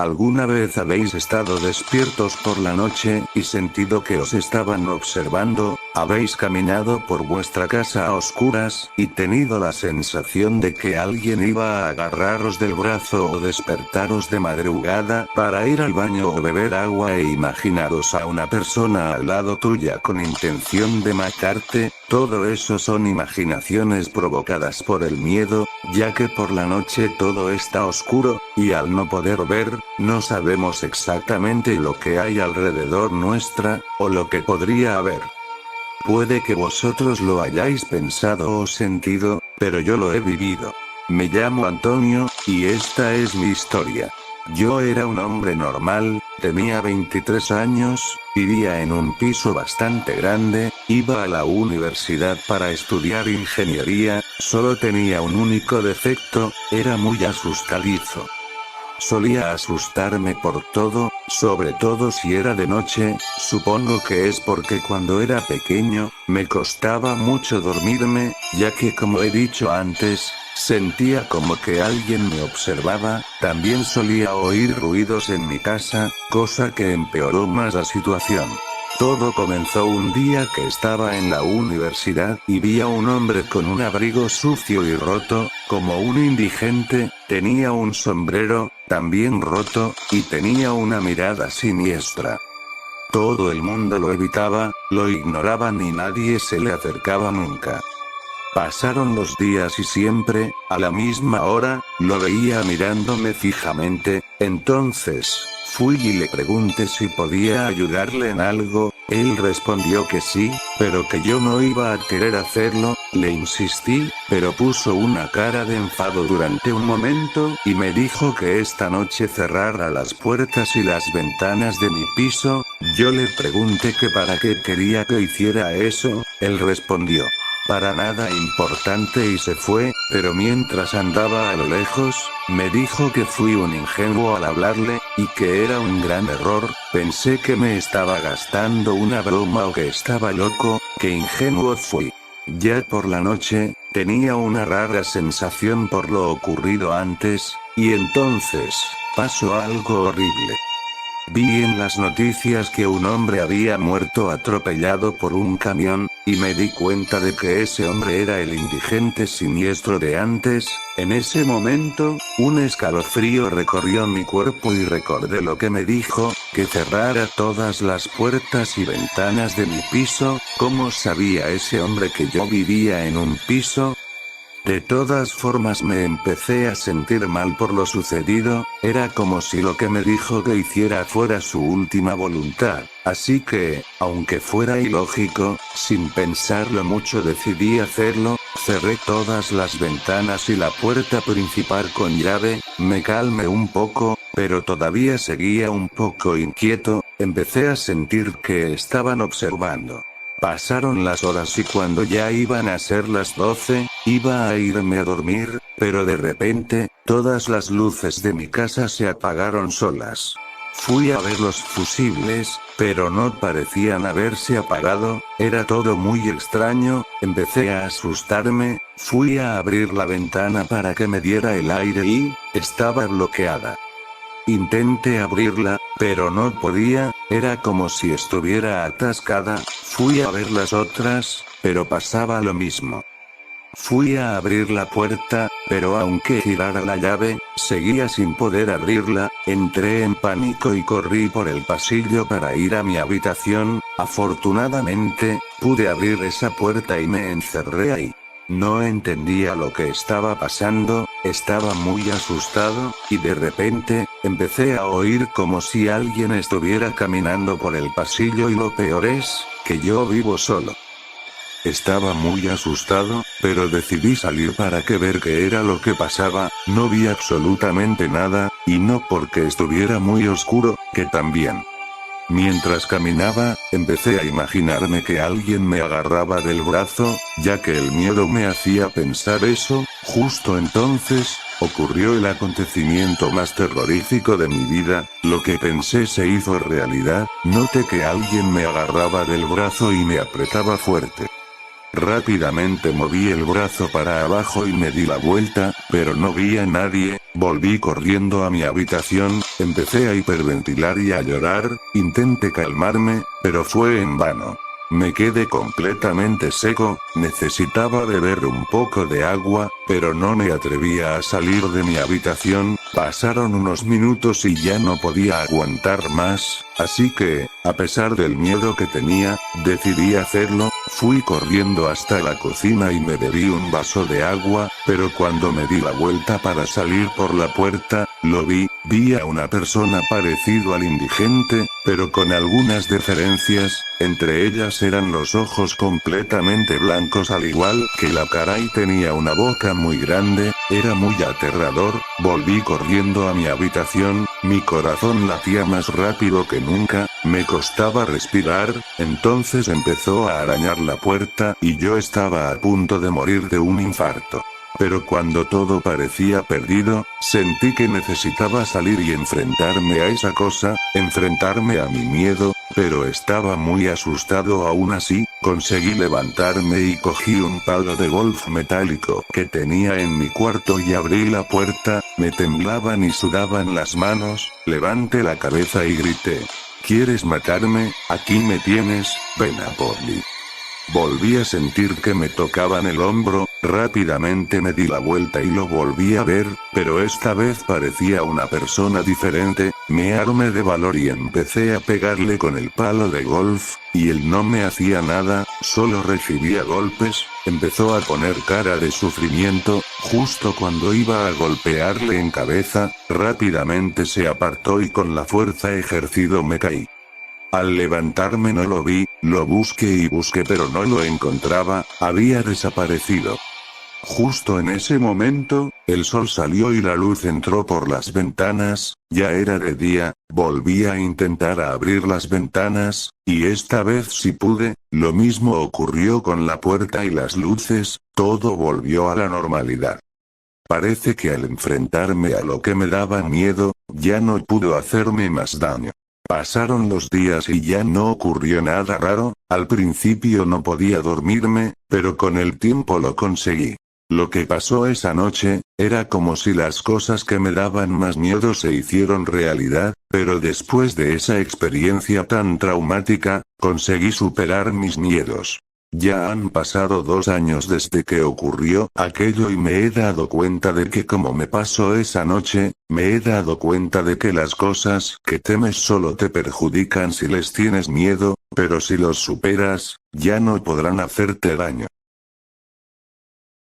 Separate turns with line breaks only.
¿Alguna vez habéis estado despiertos por la noche y sentido que os estaban observando? ¿Habéis caminado por vuestra casa a oscuras y tenido la sensación de que alguien iba a agarraros del brazo o despertaros de madrugada para ir al baño o beber agua e imaginaros a una persona al lado tuya con intención de matarte? Todo eso son imaginaciones provocadas por el miedo, ya que por la noche todo está oscuro, y al no poder ver, no sabemos exactamente lo que hay alrededor nuestra, o lo que podría haber. Puede que vosotros lo hayáis pensado o sentido, pero yo lo he vivido. Me llamo Antonio, y esta es mi historia. Yo era un hombre normal, tenía 23 años, vivía en un piso bastante grande, iba a la universidad para estudiar ingeniería, solo tenía un único defecto, era muy asustadizo. Solía asustarme por todo, sobre todo si era de noche, supongo que es porque cuando era pequeño, me costaba mucho dormirme, ya que como he dicho antes, sentía como que alguien me observaba, también solía oír ruidos en mi casa, cosa que empeoró más la situación. Todo comenzó un día que estaba en la universidad y vi a un hombre con un abrigo sucio y roto, como un indigente, tenía un sombrero, también roto, y tenía una mirada siniestra. Todo el mundo lo evitaba, lo ignoraban y nadie se le acercaba nunca. Pasaron los días y siempre, a la misma hora, lo veía mirándome fijamente, entonces, fui y le pregunté si podía ayudarle en algo, él respondió que sí, pero que yo no iba a querer hacerlo, le insistí, pero puso una cara de enfado durante un momento y me dijo que esta noche cerrara las puertas y las ventanas de mi piso, yo le pregunté que para qué quería que hiciera eso, él respondió. Para nada importante y se fue, pero mientras andaba a lo lejos, me dijo que fui un ingenuo al hablarle, y que era un gran error, pensé que me estaba gastando una broma o que estaba loco, que ingenuo fui. Ya por la noche, tenía una rara sensación por lo ocurrido antes, y entonces, pasó algo horrible. Vi en las noticias que un hombre había muerto atropellado por un camión, y me di cuenta de que ese hombre era el indigente siniestro de antes. En ese momento, un escalofrío recorrió mi cuerpo y recordé lo que me dijo, que cerrara todas las puertas y ventanas de mi piso. ¿Cómo sabía ese hombre que yo vivía en un piso? De todas formas me empecé a sentir mal por lo sucedido, era como si lo que me dijo que hiciera fuera su última voluntad, así que, aunque fuera ilógico, sin pensarlo mucho decidí hacerlo, cerré todas las ventanas y la puerta principal con llave, me calmé un poco, pero todavía seguía un poco inquieto, empecé a sentir que estaban observando. Pasaron las horas y cuando ya iban a ser las 12, iba a irme a dormir, pero de repente, todas las luces de mi casa se apagaron solas. Fui a ver los fusibles, pero no parecían haberse apagado, era todo muy extraño, empecé a asustarme, fui a abrir la ventana para que me diera el aire y, estaba bloqueada. Intenté abrirla, pero no podía, era como si estuviera atascada, fui a ver las otras, pero pasaba lo mismo. Fui a abrir la puerta, pero aunque girara la llave, seguía sin poder abrirla, entré en pánico y corrí por el pasillo para ir a mi habitación, afortunadamente, pude abrir esa puerta y me encerré ahí. No entendía lo que estaba pasando, estaba muy asustado, y de repente, empecé a oír como si alguien estuviera caminando por el pasillo y lo peor es, que yo vivo solo. Estaba muy asustado, pero decidí salir para ver qué era lo que pasaba, no vi absolutamente nada, y no porque estuviera muy oscuro, que también. Mientras caminaba, empecé a imaginarme que alguien me agarraba del brazo, ya que el miedo me hacía pensar eso, justo entonces, ocurrió el acontecimiento más terrorífico de mi vida, lo que pensé se hizo realidad, noté que alguien me agarraba del brazo y me apretaba fuerte. Rápidamente moví el brazo para abajo y me di la vuelta, pero no vi a nadie, volví corriendo a mi habitación, empecé a hiperventilar y a llorar, intenté calmarme, pero fue en vano. Me quedé completamente seco, necesitaba beber un poco de agua, pero no me atrevía a salir de mi habitación. Pasaron unos minutos y ya no podía aguantar más, así que, a pesar del miedo que tenía, decidí hacerlo. Fui corriendo hasta la cocina y me bebí un vaso de agua, pero cuando me di la vuelta para salir por la puerta, vi a una persona parecido al indigente, pero con algunas diferencias, entre ellas eran los ojos completamente blancos al igual que la cara y tenía una boca muy grande, era muy aterrador. Volví corriendo a mi habitación, mi corazón latía más rápido que nunca, me costaba respirar, entonces empezó a arañar la puerta y yo estaba a punto de morir de un infarto. Pero cuando todo parecía perdido, sentí que necesitaba salir y enfrentarme a esa cosa, enfrentarme a mi miedo, pero estaba muy asustado aún así. Conseguí levantarme y cogí un palo de golf metálico que tenía en mi cuarto y abrí la puerta, me temblaban y sudaban las manos, levanté la cabeza y grité: ¿quieres matarme? Aquí me tienes, ven a por mí. Volví a sentir que me tocaban el hombro, rápidamente me di la vuelta y lo volví a ver, pero esta vez parecía una persona diferente. Me armé de valor y empecé a pegarle con el palo de golf, y él no me hacía nada, solo recibía golpes. Empezó a poner cara de sufrimiento, justo cuando iba a golpearle en cabeza, rápidamente se apartó y con la fuerza ejercido me caí. Al levantarme no lo vi, lo busqué y busqué pero no lo encontraba, había desaparecido. Justo en ese momento, el sol salió y la luz entró por las ventanas, ya era de día, volví a intentar abrir las ventanas, y esta vez sí pude. Lo mismo ocurrió con la puerta y las luces, todo volvió a la normalidad. Parece que al enfrentarme a lo que me daba miedo, ya no pudo hacerme más daño. Pasaron los días y ya no ocurrió nada raro. Al principio no podía dormirme, pero con el tiempo lo conseguí. Lo que pasó esa noche, era como si las cosas que me daban más miedo se hicieron realidad, pero después de esa experiencia tan traumática, conseguí superar mis miedos. Ya han pasado 2 años desde que ocurrió aquello y me he dado cuenta de que como me pasó esa noche, me he dado cuenta de que las cosas que temes solo te perjudican si les tienes miedo, pero si los superas, ya no podrán hacerte daño.